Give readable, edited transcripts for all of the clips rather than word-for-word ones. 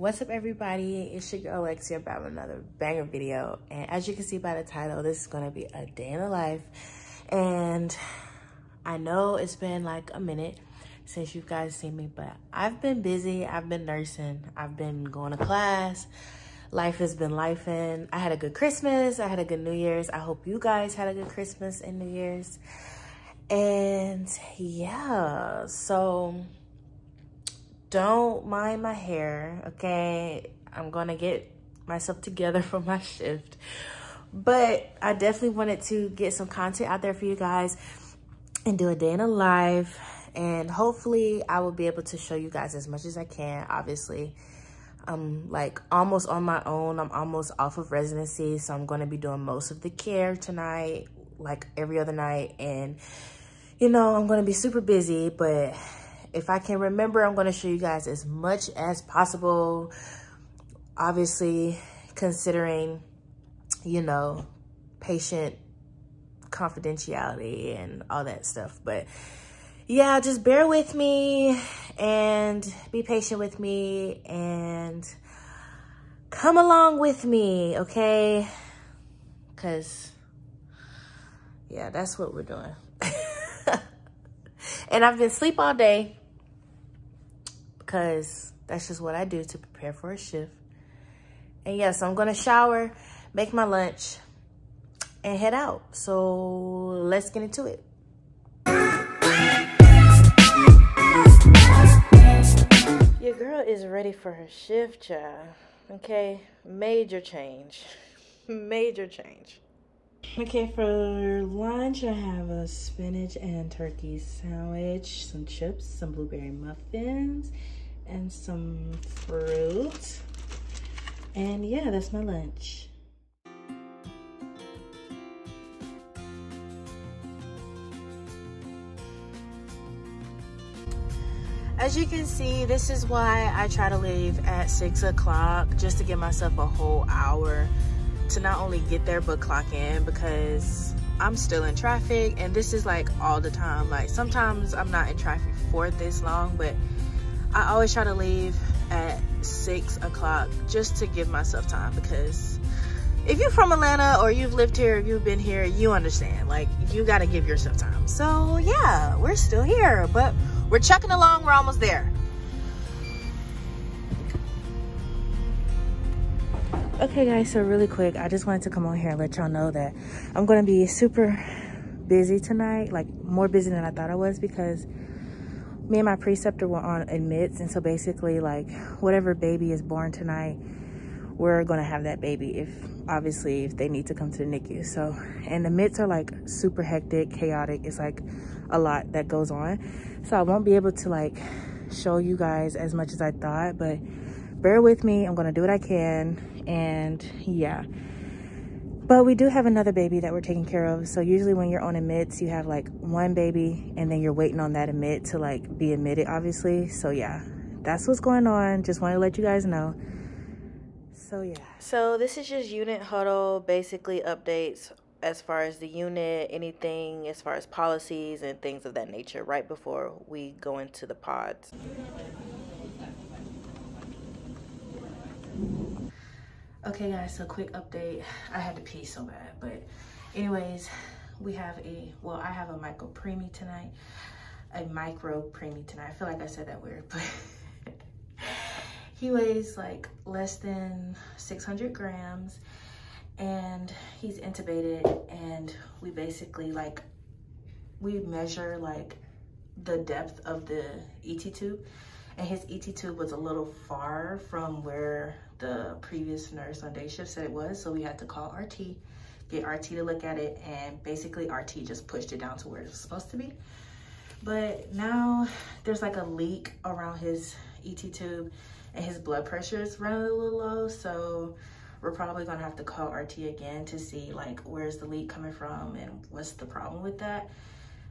What's up, everybody? It's your girl Lex here back with another banger video, and as you can see by the title, this is gonna be a day in the life. And I know it's been like a minute since you guys seen me, but I've been busy. I've been nursing, I've been going to class, life has been lifing. I had a good Christmas, I had a good New Year's. I hope you guys had a good Christmas and New Year's. And yeah, so don't mind my hair, okay? I'm gonna get myself together for my shift. But I definitely wanted to get some content out there for you guys and do a day in a life. And hopefully I will be able to show you guys as much as I can. Obviously, I'm like almost on my own. I'm almost off of residency. So I'm gonna be doing most of the care tonight, like every other night. And you know, I'm gonna be super busy, but if I can remember, I'm gonna show you guys as much as possible. Obviously, considering, you know, patient confidentiality and all that stuff. But yeah, just bear with me and be patient with me and come along with me, okay? Because, yeah, that's what we're doing. And I've been asleep all day because that's just what I do to prepare for a shift. And yeah, so I'm gonna shower, make my lunch, and head out. So let's get into it. Your girl is ready for her shift, child. Okay, major change, major change. Okay, for lunch, I have a spinach and turkey sandwich, some chips, some blueberry muffins, and some fruit. And yeah, that's my lunch. As you can see, this is why I try to leave at 6 o'clock, just to give myself a whole hour to not only get there but clock in, because I'm still in traffic, and this is like all the time. Like sometimes I'm not in traffic for this long, but I always try to leave at 6 o'clock just to give myself time, because if you're from Atlanta or you've lived here, if you've been here, you understand, like you got to give yourself time. So yeah, we're still here, but we're chucking along. We're almost there. Okay guys, so really quick, I just wanted to come on here and let y'all know that I'm gonna be super busy tonight, like more busy than I thought I was, because me and my preceptor were on admits, and so basically like whatever baby is born tonight, we're gonna have that baby if they need to come to the NICU. So, and the admits are like super hectic, chaotic. It's like a lot that goes on. So I won't be able to like show you guys as much as I thought, but bear with me. I'm gonna do what I can. And yeah, but we do have another baby that we're taking care of. So usually when you're on admits, you have like one baby and then you're waiting on that admit to like be admitted, obviously. So yeah, that's what's going on. Just want to let you guys know. So yeah, so this is just unit huddle, basically updates as far as the unit, anything as far as policies and things of that nature right before we go into the pods. Okay guys, so quick update. I had to pee so bad, but anyways, we have I have a micro preemie tonight. I feel like I said that weird, but he weighs like less than 600 grams and he's intubated, and we basically like, we measure like the depth of the ET tube, and his ET tube was a little far from where the previous nurse on day shift said it was. So we had to call RT, get RT to look at it, and basically RT just pushed it down to where it was supposed to be. But now there's like a leak around his ET tube and his blood pressure is running a little low. So we're probably gonna have to call RT again to see like where's the leak coming from and what's the problem with that.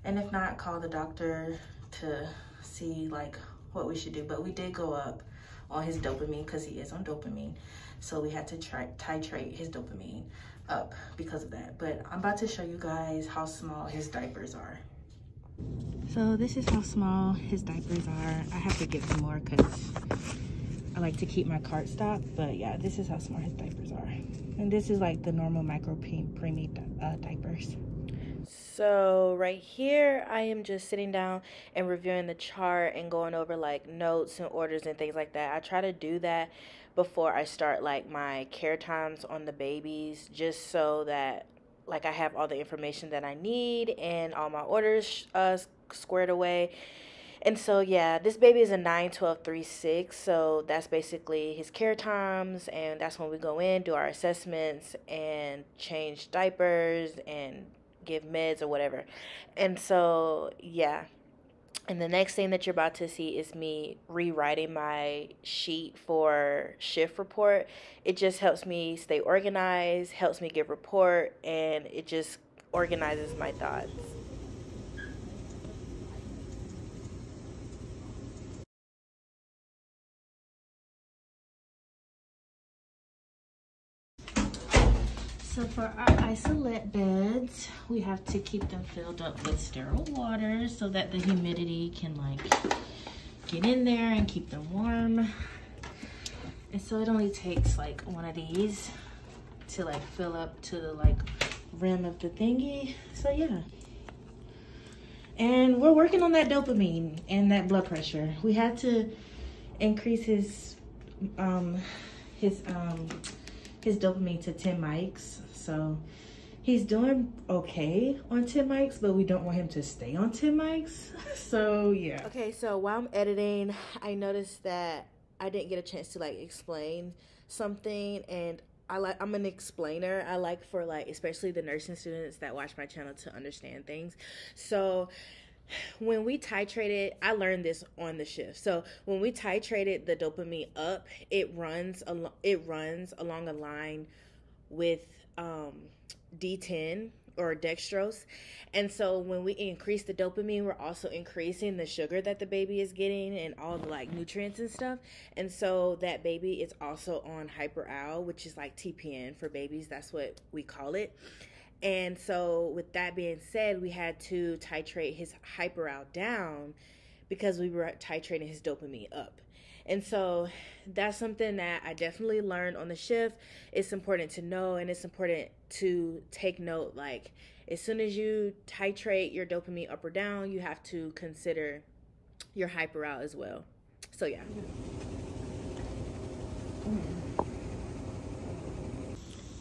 And if not, call the doctor to see like what we should do. But we did go up on his dopamine because he is on dopamine, so we had to titrate his dopamine up because of that. But I'm about to show you guys how small his diapers are. So this is how small his diapers are. I have to get some more because I like to keep my cart stocked, but yeah, this is how small his diapers are. And this is like the normal micro preemie diapers. So right here, I am just sitting down and reviewing the chart and going over like notes and orders and things like that. I try to do that before I start like my care times on the babies, just so that like I have all the information that I need and all my orders squared away. And so, yeah, this baby is a 9-12-3-6. So that's basically his care times. And that's when we go in, do our assessments, and change diapers and give meds or whatever. And so, yeah. And the next thing that you're about to see is me rewriting my sheet for shift report. It just helps me stay organized, helps me give report, and it just organizes my thoughts. So for our isolate beds, we have to keep them filled up with sterile water so that the humidity can like get in there and keep them warm. And so it only takes like one of these to like fill up to the like rim of the thingy. So yeah. And we're working on that dopamine and that blood pressure. We had to increase his dopamine to 10 mics. So he's doing okay on 10 mics, but we don't want him to stay on 10 mics. So yeah. Okay, so while I'm editing, I noticed that I didn't get a chance to like explain something, and I'm an explainer. I like for like especially the nursing students that watch my channel to understand things. So when we titrated, I learned this on the shift. So when we titrated the dopamine up, it runs along a line with D10 or dextrose. And so when we increase the dopamine, we're also increasing the sugar that the baby is getting and all the like nutrients and stuff. And so that baby is also on hyper-al, which is like TPN for babies. That's what we call it. And so with that being said, we had to titrate his hyper-al down because we were titrating his dopamine up. And so that's something that I definitely learned on the shift. It's important to know, and it's important to take note. Like, as soon as you titrate your dopamine up or down, you have to consider your hyper-al as well. So yeah.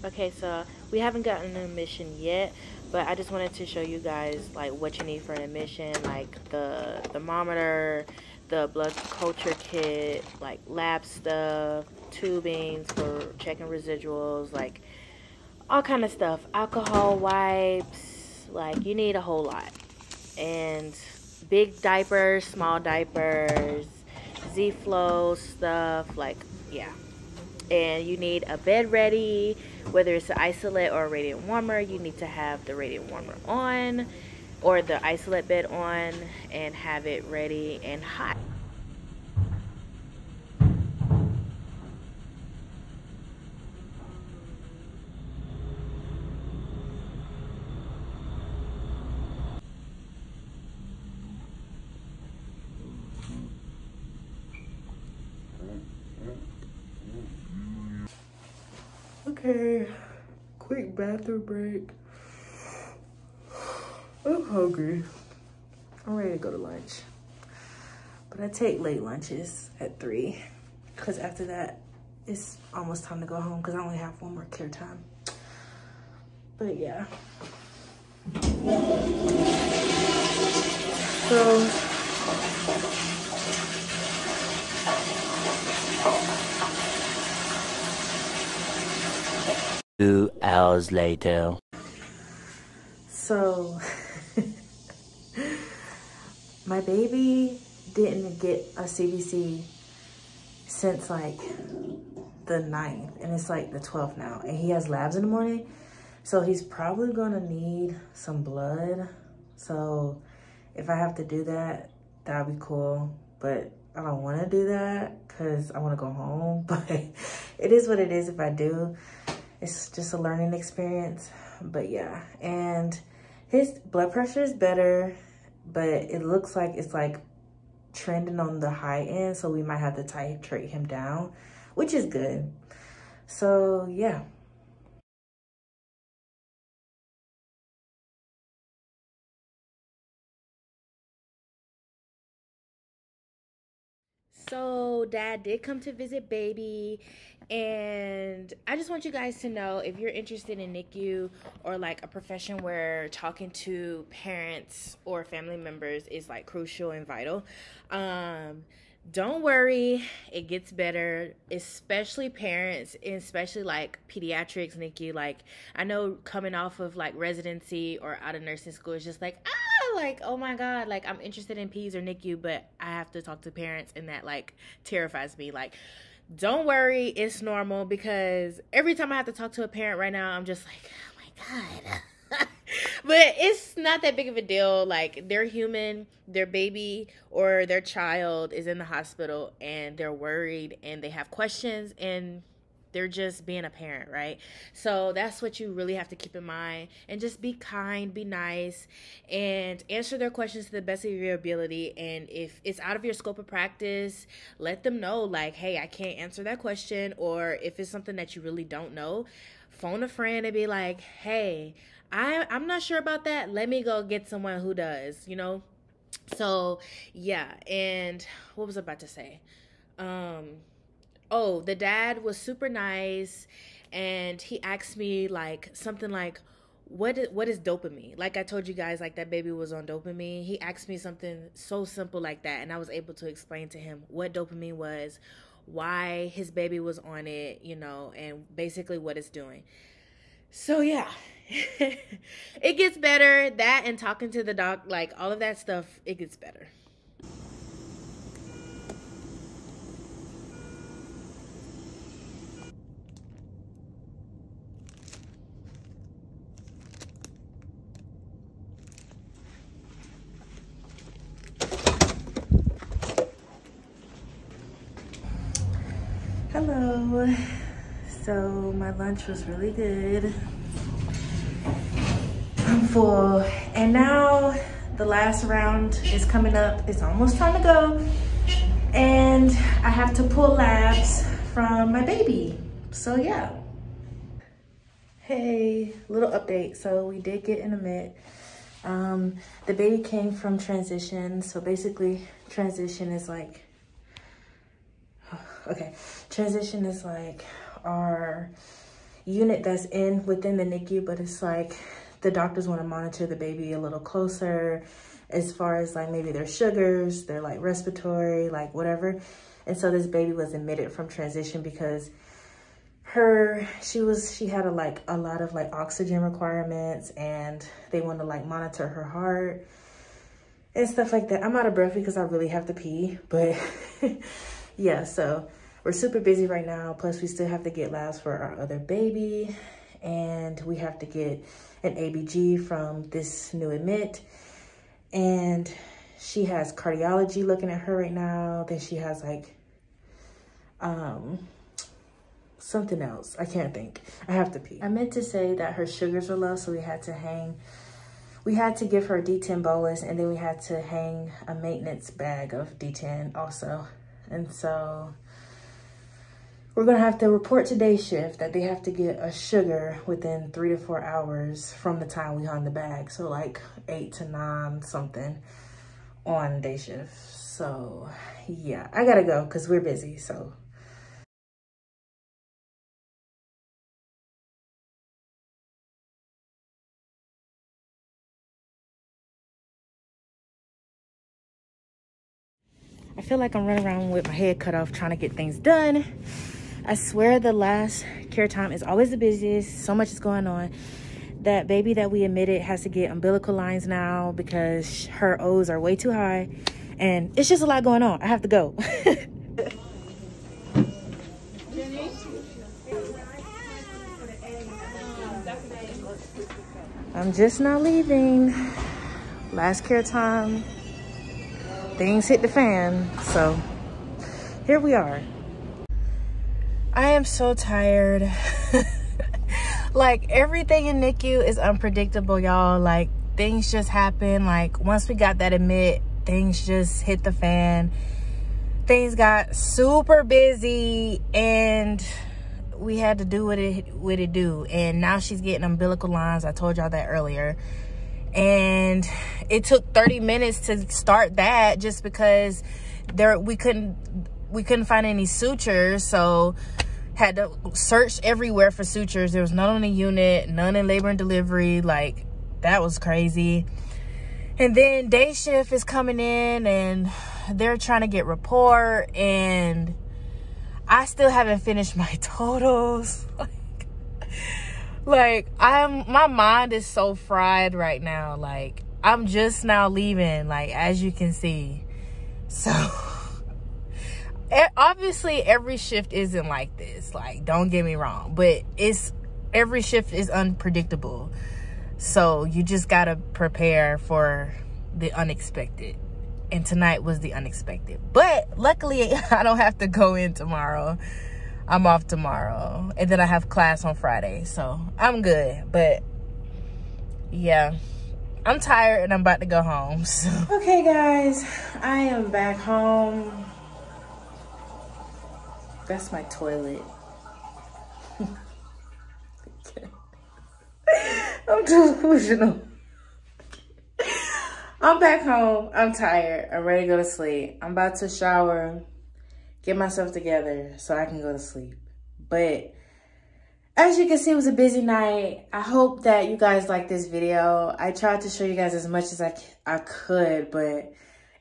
Okay, so we haven't gotten an admission yet, but I just wanted to show you guys like what you need for an admission, like the thermometer, the blood culture kit, like lab stuff, tubings for checking residuals, like all kind of stuff, alcohol wipes, like you need a whole lot. And big diapers, small diapers, Z-Flow stuff, like yeah. And you need a bed ready, whether it's an isolate or a radiant warmer. You need to have the radiant warmer on or the isolate bed on and have it ready and hot. Okay, quick bathroom break. I'm hungry. I'm ready to go to lunch. But I take late lunches at 3 because after that, it's almost time to go home because I only have one more care time. But yeah. So, 2 hours later. So, my baby didn't get a CBC since like the 9th, and it's like the 12th now, and he has labs in the morning, so he's probably gonna need some blood. So if I have to do that, that'd be cool, but I don't want to do that because I want to go home. But it is what it is if I do. It's just a learning experience. But yeah, and his blood pressure is better, but it looks like it's like trending on the high end, so we might have to titrate him down, which is good. So yeah. So dad did come to visit baby, and I just want you guys to know, if you're interested in NICU or like a profession where talking to parents or family members is like crucial and vital, don't worry, it gets better, especially parents, and especially like pediatrics, NICU. Like, I know coming off of like residency or out of nursing school, it's just like, like, oh my God, like I'm interested in peds or NICU, but I have to talk to parents, and that like terrifies me. Like, don't worry, it's normal, because every time I have to talk to a parent right now, I'm just like, oh my God. But it's not that big of a deal. Like, they're human, their baby or their child is in the hospital, and they're worried and they have questions, and they're just being a parent, right? So that's what you really have to keep in mind, and just be kind, be nice, and answer their questions to the best of your ability. And if it's out of your scope of practice, let them know, like, hey, I can't answer that question. Or if it's something that you really don't know, phone a friend and be like, hey, I'm not sure about that. Let me go get someone who does, you know? So yeah. And what was I about to say? Oh, the dad was super nice, and he asked me like something like, what is dopamine? Like I told you guys, like that baby was on dopamine. He asked me something so simple like that, and I was able to explain to him what dopamine was, why his baby was on it, you know, and basically what it's doing. So yeah. It gets better. That and talking to the doc, like all of that stuff, it gets better. Hello. So my lunch was really good. I'm full. And now the last round is coming up. It's almost time to go. And I have to pull labs from my baby. So yeah. Hey, little update. So we did get an admit. The baby came from transition. So basically transition is like, okay, transition is like our unit that's within the NICU, but it's like the doctors want to monitor the baby a little closer as far as like maybe their sugars, their like respiratory, like whatever. And so this baby was admitted from transition because she had a lot of like oxygen requirements, and they want to like monitor her heart and stuff like that. I'm out of breath because I really have to pee, but yeah, so we're super busy right now. Plus we still have to get labs for our other baby, and we have to get an ABG from this new admit, and she has cardiology looking at her right now. Then she has like something else. I can't think. I have to pee. I meant to say that her sugars were low, so we had to give her a D10 bolus, and then we had to hang a maintenance bag of D10 also. And so we're gonna have to report to day shift that they have to get a sugar within 3 to 4 hours from the time we hung the bag. So like 8 to 9 something on day shift. So yeah, I gotta go because we're busy, so. I feel like I'm running around with my head cut off trying to get things done. I swear the last care time is always the busiest. So much is going on. That baby that we admitted has to get umbilical lines now because her O's are way too high. And it's just a lot going on. I have to go. I'm just not leaving. Last care time. Things hit the fan, so here we are. I am so tired. Like, everything in NICU is unpredictable, y'all. Like, things just happen. Like, once we got that admit, things just hit the fan. Things got super busy and we had to do what it do. And now she's getting umbilical lines. I told y'all that earlier. And it took 30 minutes to start that just because we couldn't find any sutures, so had to search everywhere for sutures. There was none on the unit, none in labor and delivery. Like, that was crazy. And then day shift is coming in and they're trying to get report, and I still haven't finished my totals. Like my mind is so fried right now. Like, I'm just now leaving, like, as you can see. So obviously every shift isn't like this, like, don't get me wrong, but every shift is unpredictable, so you just gotta prepare for the unexpected, and tonight was the unexpected. But luckily I don't have to go in tomorrow. I'm off tomorrow, and then I have class on Friday, so I'm good. But yeah, I'm tired and I'm about to go home, so. Okay guys, I am back home. That's my toilet. I'm delusional. I'm back home. I'm tired. I'm ready to go to sleep. I'm about to shower, get myself together so I can go to sleep. But as you can see, it was a busy night. I hope that you guys like this video. I tried to show you guys as much as I could, but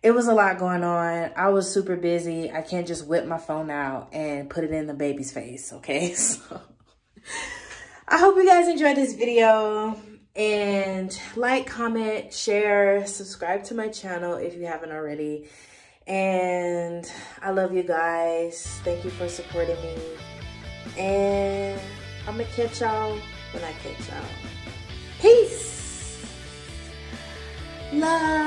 it was a lot going on. I was super busy. I can't just whip my phone out and put it in the baby's face, okay? So I hope you guys enjoyed this video. And like, comment, share, subscribe to my channel if you haven't already. And I love you guys. Thank you for supporting me. And I'm gonna catch y'all when I catch y'all. Peace. Love.